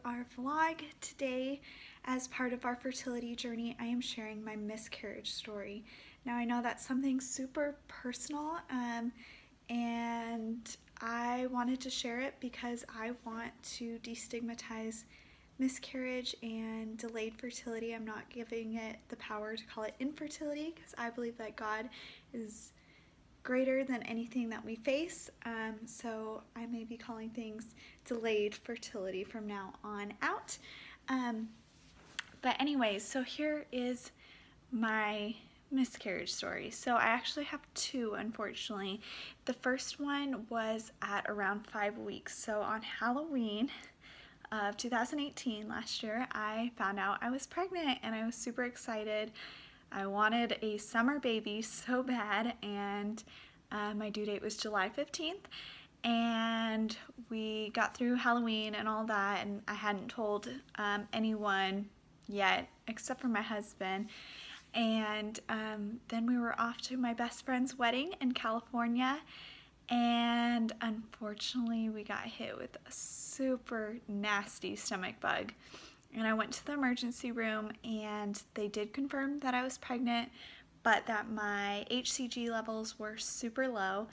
our vlog today. As part of our fertility journey, I am sharing my miscarriage story. Now I know that's something super personal, and I wanted to share it because I want to destigmatize miscarriage and delayed fertility. I'm not giving it the power to call it infertility because I believe that God is greater than anything that we face, so I may be calling things delayed fertility from now on out. But anyways, so here is my miscarriage story. So I actually have two, unfortunately. The first one was at around 5 weeks. So on Halloween of 2018, last year, I found out I was pregnant and I was super excited. I wanted a summer baby so bad, and my due date was July 15th, and we got through Halloween and all that, and I hadn't told anyone yet except for my husband. And then we were off to my best friend's wedding in California, and unfortunately we got hit with a super nasty stomach bug. And I went to the emergency room and they did confirm that I was pregnant, but that my HCG levels were super low.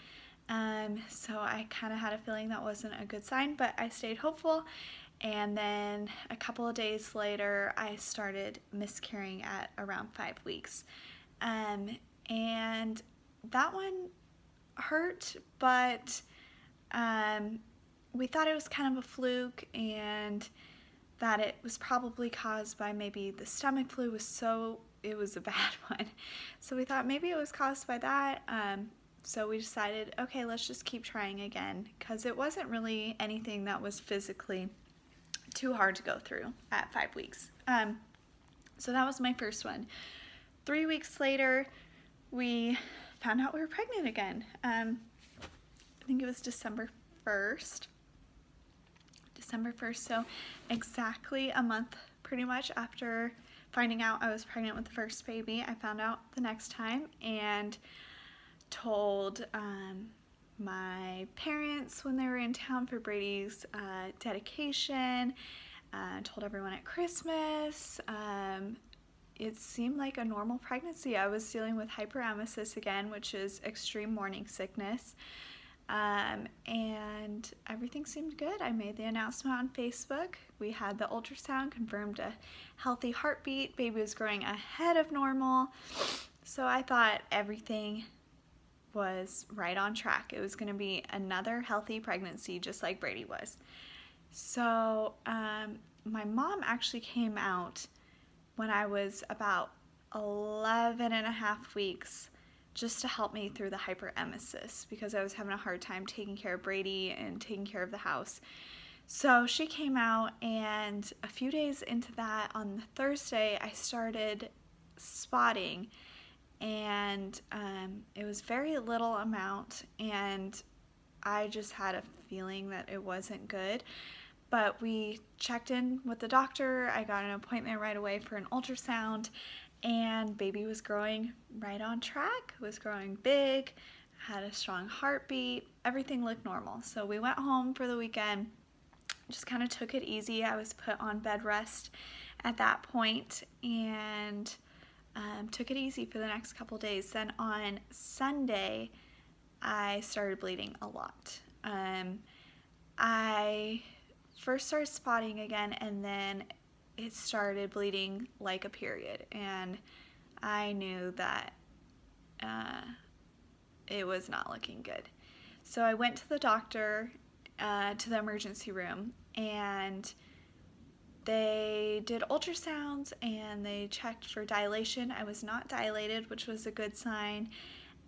So I kind of had a feeling that wasn't a good sign, but I stayed hopeful. And then a couple of days later, I started miscarrying at around 5 weeks. And that one hurt, but we thought it was kind of a fluke, and that it was probably caused by maybe the stomach flu it was a bad one. So we thought maybe it was caused by that. So we decided, okay, let's just keep trying again, because it wasn't really anything that was physically too hard to go through at 5 weeks. So that was my first one. 3 weeks later, we found out we were pregnant again. I think it was December 1st, so exactly a month pretty much after finding out I was pregnant with the first baby. I found out the next time and told my parents when they were in town for Brady's dedication, told everyone at Christmas. It seemed like a normal pregnancy. I was dealing with hyperemesis again, which is extreme morning sickness. And everything seemed good. I made the announcement on Facebook. We had the ultrasound, confirmed a healthy heartbeat. Baby was growing ahead of normal. So I thought everything was right on track. It was going to be another healthy pregnancy just like Brady was. So my mom actually came out when I was about 11 and a half weeks just to help me through the hyperemesis because I was having a hard time taking care of Brady and taking care of the house. So she came out, and a few days into that, on the Thursday, I started spotting, and it was very little amount, and I just had a feeling that it wasn't good. But we checked in with the doctor. I got an appointment right away for an ultrasound, and baby was growing right on track. It was growing big, had a strong heartbeat, everything looked normal. So we went home for the weekend, just kind of took it easy. I was put on bed rest at that point, and took it easy for the next couple days. Then on Sunday, I started bleeding a lot. I first started spotting again, and then it started bleeding like a period, and I knew that it was not looking good. So I went to the doctor, to the emergency room, and they did ultrasounds and they checked for dilation. I was not dilated, which was a good sign.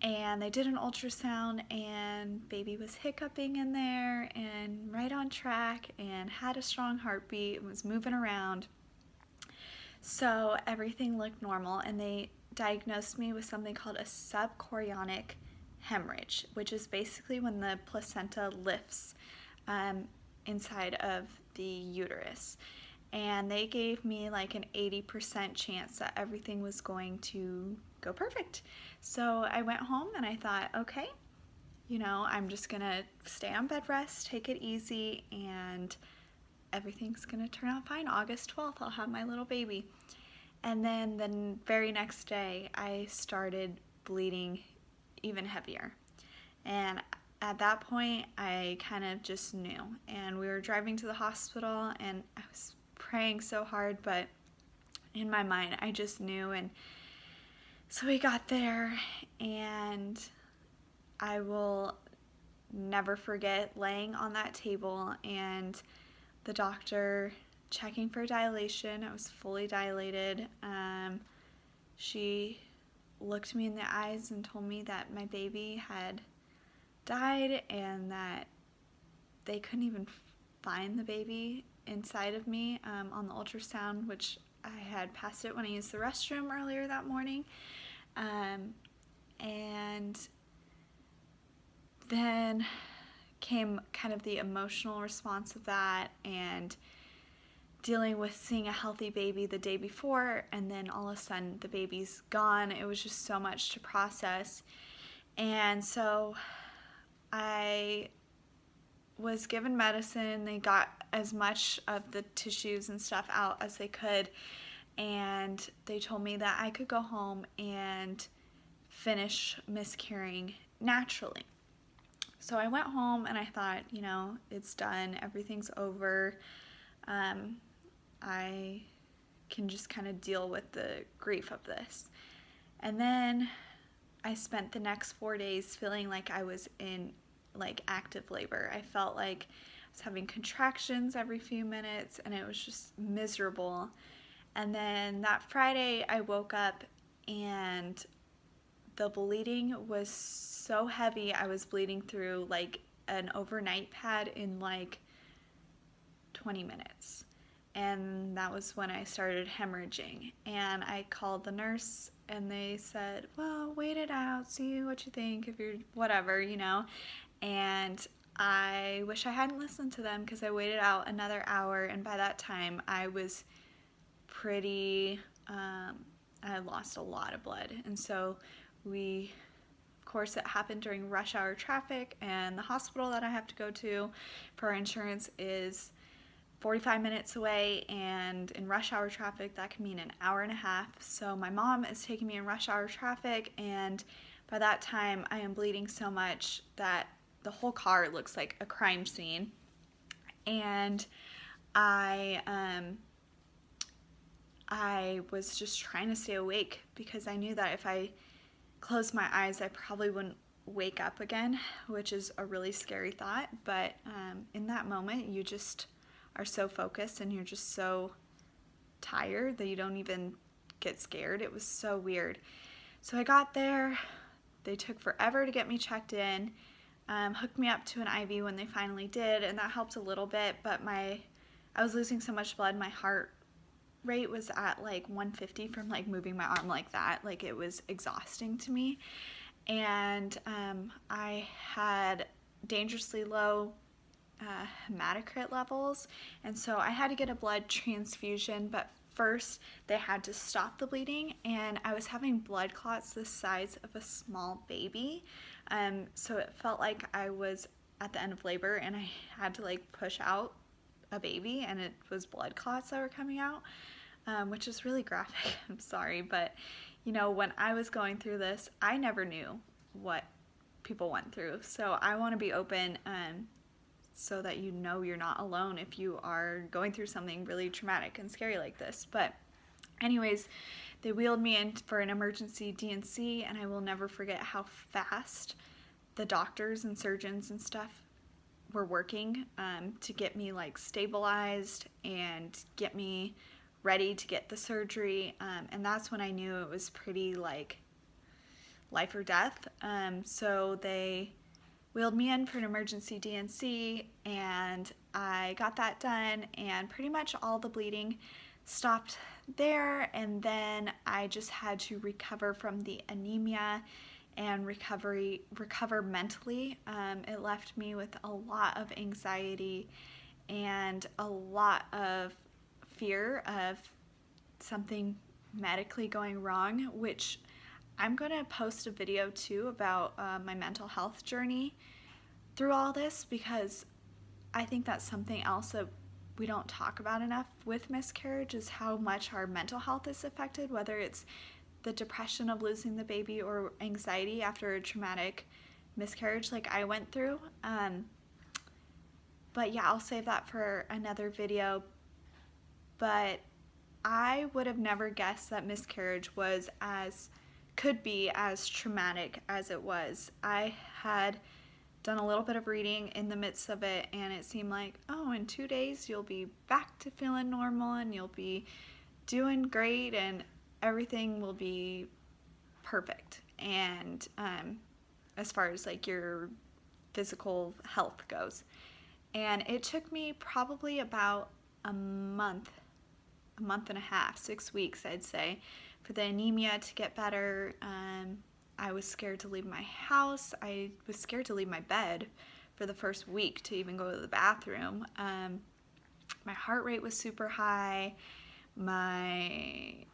And they did an ultrasound, and baby was hiccuping in there and right on track and had a strong heartbeat and was moving around. So everything looked normal, and they diagnosed me with something called a subchorionic hemorrhage, which is basically when the placenta lifts inside of the uterus. And they gave me like an 80% chance that everything was going to go perfect. So I went home and I thought, okay, I'm just gonna stay on bed rest, take it easy, and everything's gonna turn out fine. August 12th, I'll have my little baby. And then the very next day, I started bleeding even heavier. And at that point, I kind of just knew. And we were driving to the hospital, and I was praying so hard, but in my mind, I just knew. And so we got there, and I will never forget laying on that table and the doctor checking for dilation. I was fully dilated. She looked me in the eyes and told me that my baby had died and that they couldn't even find the baby inside of me on the ultrasound, which I had passed it when I used the restroom earlier that morning. And then came kind of the emotional response of that, and dealing with seeing a healthy baby the day before, and then all of a sudden the baby's gone. It was just so much to process. And so I was given medicine. They got as much of the tissues and stuff out as they could, and they told me that I could go home and finish miscarrying naturally. So I went home and I thought, you know, it's done, everything's over. I can just kind of deal with the grief of this. And then I spent the next 4 days feeling like I was in like active labor. I felt like I was having contractions every few minutes, and it was just miserable. And then that Friday I woke up and the bleeding was so heavy. I was bleeding through like an overnight pad in like 20 minutes. And that was when I started hemorrhaging. And I called the nurse and they said, well, wait it out, see what you think, if you're whatever, you know. And I wish I hadn't listened to them, because I waited out another hour, and by that time I was pretty, I had lost a lot of blood. And so of course it happened during rush hour traffic, and the hospital that I have to go to for our insurance is 45 minutes away, and in rush hour traffic that can mean an hour and a half. So my mom is taking me in rush hour traffic, and by that time I am bleeding so much that the whole car looks like a crime scene. And I was just trying to stay awake, because I knew that if I closed my eyes I probably wouldn't wake up again, which is a really scary thought. But in that moment you just are so focused and you're just so tired that you don't even get scared. It was so weird. So I got there, they took forever to get me checked in, hooked me up to an IV when they finally did, and that helped a little bit. But I was losing so much blood, my heart rate was at like 150 from like moving my arm like that. Like, it was exhausting to me. And I had dangerously low hematocrit levels, and so I had to get a blood transfusion. But first they had to stop the bleeding, and I was having blood clots the size of a small baby, so it felt like I was at the end of labor and I had to like push out a baby, and it was blood clots that were coming out, which is really graphic. I'm sorry, but you know, when I was going through this, I never knew what people went through, so I want to be open so that you know you're not alone if you are going through something really traumatic and scary like this. But anyways, they wheeled me in for an emergency D&C, and I will never forget how fast the doctors and surgeons and stuff were working to get me like stabilized and get me ready to get the surgery. And that's when I knew it was pretty like life or death. So they wheeled me in for an emergency D&C, and I got that done, and pretty much all the bleeding stopped there. And then I just had to recover from the anemia and recover mentally. It left me with a lot of anxiety and a lot of fear of something medically going wrong, which I'm going to post a video too about my mental health journey through all this, because I think that's something else that we don't talk about enough with miscarriage is how much our mental health is affected, whether it's the depression of losing the baby or anxiety after a traumatic miscarriage like I went through. But yeah, I'll save that for another video. But I would have never guessed that miscarriage could be as traumatic as it was. I had done a little bit of reading in the midst of it, and it seemed like, oh, in 2 days you'll be back to feeling normal and you'll be doing great and everything will be perfect. And as far as like your physical health goes. And it took me probably about a month and a half, 6 weeks, I'd say, for the anemia to get better. I was scared to leave my house. I was scared to leave my bed for the first week to even go to the bathroom. My heart rate was super high. I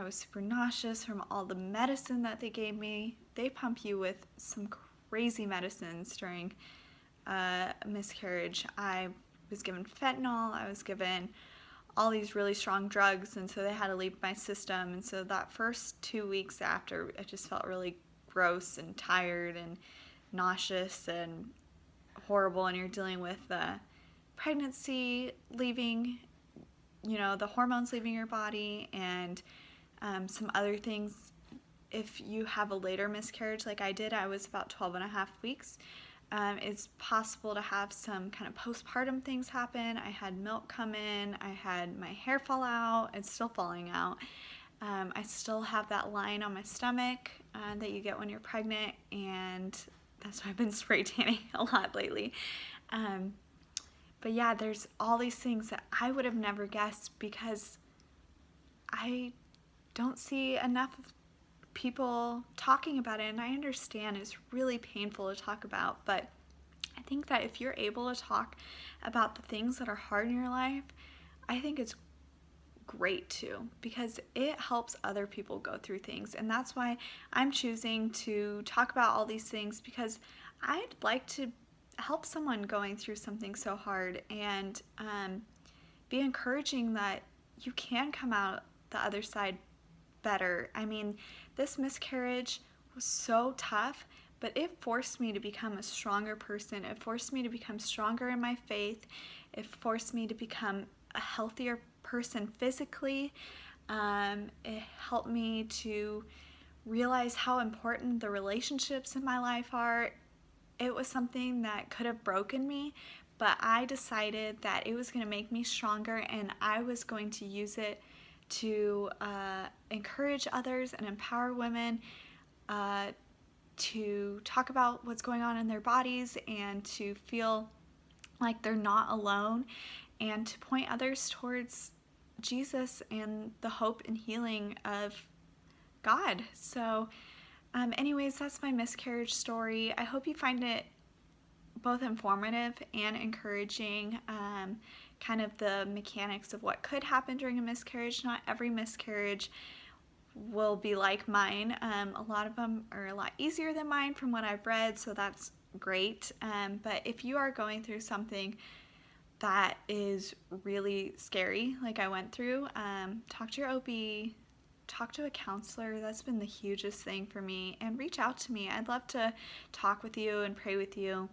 was super nauseous from all the medicine that they gave me. They pump you with some crazy medicines during miscarriage. I was given fentanyl. I was given all these really strong drugs, and so they had to leave my system. And so that first 2 weeks after, I just felt really gross and tired and nauseous and horrible. And you're dealing with the pregnancy leaving, the hormones leaving your body, and some other things. If you have a later miscarriage like I did, I was about 12 and a half weeks. It's possible to have some kind of postpartum things happen. I had milk come in. I had my hair fall out. It's still falling out. I still have that line on my stomach that you get when you're pregnant, and that's why I've been spray tanning a lot lately. But yeah, there's all these things that I would have never guessed because I don't see enough of people talking about it, and I understand it's really painful to talk about, but I think that if you're able to talk about the things that are hard in your life, I think it's great too, because it helps other people go through things. And that's why I'm choosing to talk about all these things, because I'd like to help someone going through something so hard and be encouraging that you can come out the other side better. I mean, this miscarriage was so tough, but it forced me to become a stronger person. It forced me to become stronger in my faith. It forced me to become a healthier person physically. It helped me to realize how important the relationships in my life are. It was something that could have broken me, but I decided that it was going to make me stronger, and I was going to use it to encourage others and empower women to talk about what's going on in their bodies and to feel like they're not alone, and to point others towards Jesus and the hope and healing of God. So anyways, that's my miscarriage story. I hope you find it both informative and encouraging, kind of the mechanics of what could happen during a miscarriage. Not every miscarriage will be like mine. A lot of them are a lot easier than mine from what I've read, so that's great. But if you are going through something that is really scary, like I went through, talk to your OB, talk to a counselor. That's been the hugest thing for me, and reach out to me. I'd love to talk with you and pray with you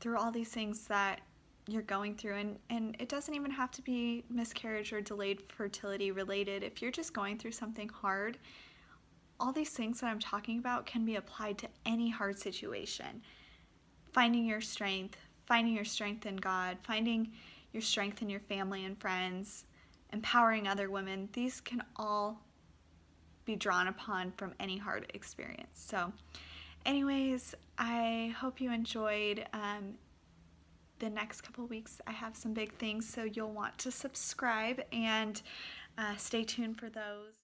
through all these things that you're going through, and it doesn't even have to be miscarriage or delayed fertility related. If you're just going through something hard, all these things that I'm talking about can be applied to any hard situation. Finding your strength in God, finding your strength in your family and friends, empowering other women, these can all be drawn upon from any hard experience. So anyways, I hope you enjoyed. The next couple weeks I have some big things, so you'll want to subscribe and stay tuned for those.